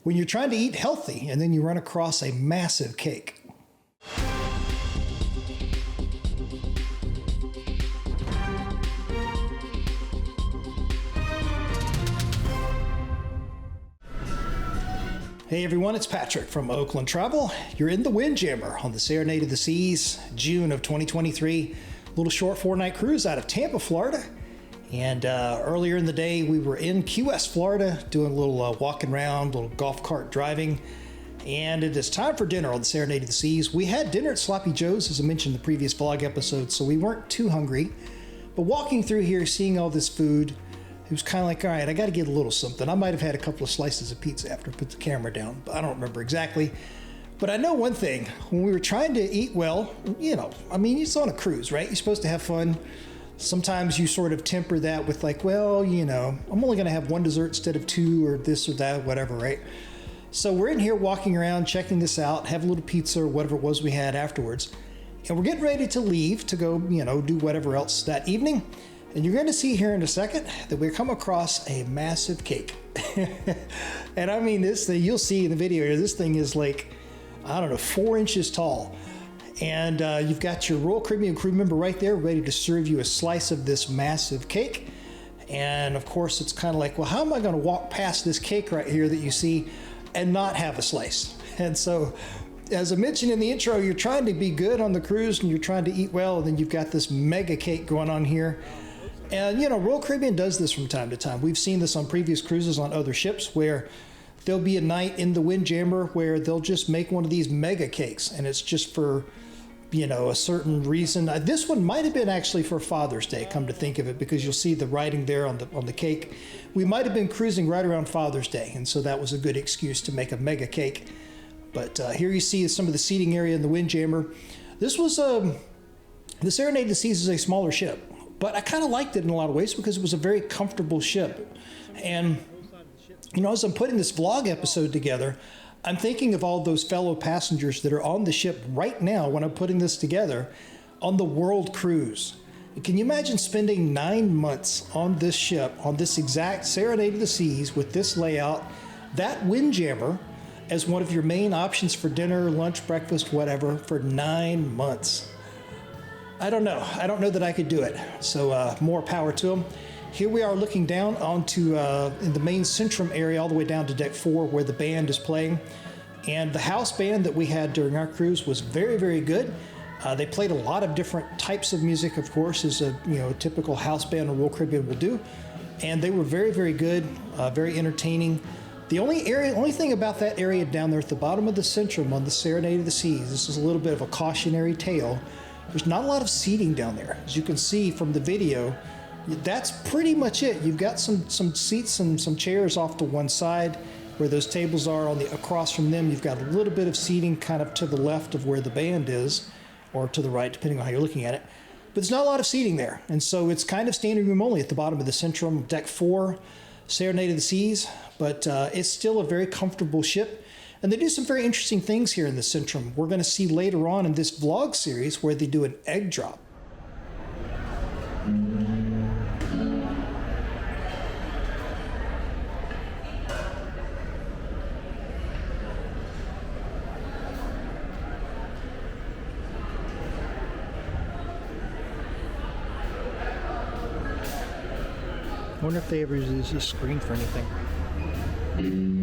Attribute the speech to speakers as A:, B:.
A: when you're trying to eat healthy and then you run across a massive cake. Hey everyone, it's Patrick from Oakland Travel. You're in the Windjammer on the Serenade of the Seas, June of 2023. A little short 4-night cruise out of Tampa, Florida. And earlier in the day, we were in Key West, Florida, doing a little walking around, a little golf cart driving. And it is time for dinner on the Serenade of the Seas. We had dinner at Sloppy Joe's, as I mentioned in the previous vlog episode, so we weren't too hungry. But walking through here, seeing all this food, it was kind of like, all right, I got to get a little something. I might have had a couple of slices of pizza after I put the camera down, but I don't remember exactly. But I know one thing, when we were trying to eat well, it's on a cruise, right? You're supposed to have fun. Sometimes you sort of temper that with like, well, I'm only going to have one dessert instead of two or this or that, whatever, right? So we're in here walking around, checking this out, have a little pizza or whatever it was we had afterwards. And we're getting ready to leave to go, do whatever else that evening. And you're going to see here in a second that we come across a massive cake. And I mean, this thing, you'll see in the video here, this thing is like, 4 inches tall. And you've got your Royal Caribbean crew member right there ready to serve you a slice of this massive cake. And of course, it's kind of like, well, how am I going to walk past this cake right here that you see and not have a slice? And so, as I mentioned in the intro, you're trying to be good on the cruise and you're trying to eat well, and then you've got this mega cake going on here. And Royal Caribbean does this from time to time. We've seen this on previous cruises on other ships where there'll be a night in the Windjammer where they'll just make one of these mega cakes, and it's just for, a certain reason. This one might have been actually for Father's Day, come to think of it, because you'll see the writing there on the cake. We might have been cruising right around Father's Day, and so that was a good excuse to make a mega cake. But here you see some of the seating area in the Windjammer. This was, the Serenade of the Seas is a smaller ship. But I kind of liked it in a lot of ways because it was a very comfortable ship. And, as I'm putting this vlog episode together, I'm thinking of all those fellow passengers that are on the ship right now when I'm putting this together on the World Cruise. Can you imagine spending 9 months on this ship, on this exact Serenade of the Seas with this layout, that Windjammer as one of your main options for dinner, lunch, breakfast, whatever, for 9 months? I don't know. I don't know that I could do it. So more power to them. Here we are looking down onto in the main Centrum area all the way down to deck 4 where the band is playing. And the house band that we had during our cruise was very, very good. They played a lot of different types of music, of course, as a typical house band or Royal Caribbean will do. And they were very, very good, very entertaining. The only thing about that area down there at the bottom of the Centrum on the Serenade of the Seas, this is a little bit of a cautionary tale. There's not a lot of seating down there. As you can see from the video, that's pretty much it. You've got some seats and some chairs off to one side where those tables are. Across from them, you've got a little bit of seating kind of to the left of where the band is, or to the right, depending on how you're looking at it. But there's not a lot of seating there. And so it's kind of standing room only at the bottom of the Centrum, deck 4, Serenade of the Seas. But it's still a very comfortable ship. And they do some very interesting things here in the Centrum. We're going to see later on in this vlog series where they do an egg drop. I wonder if they ever use this screen for anything.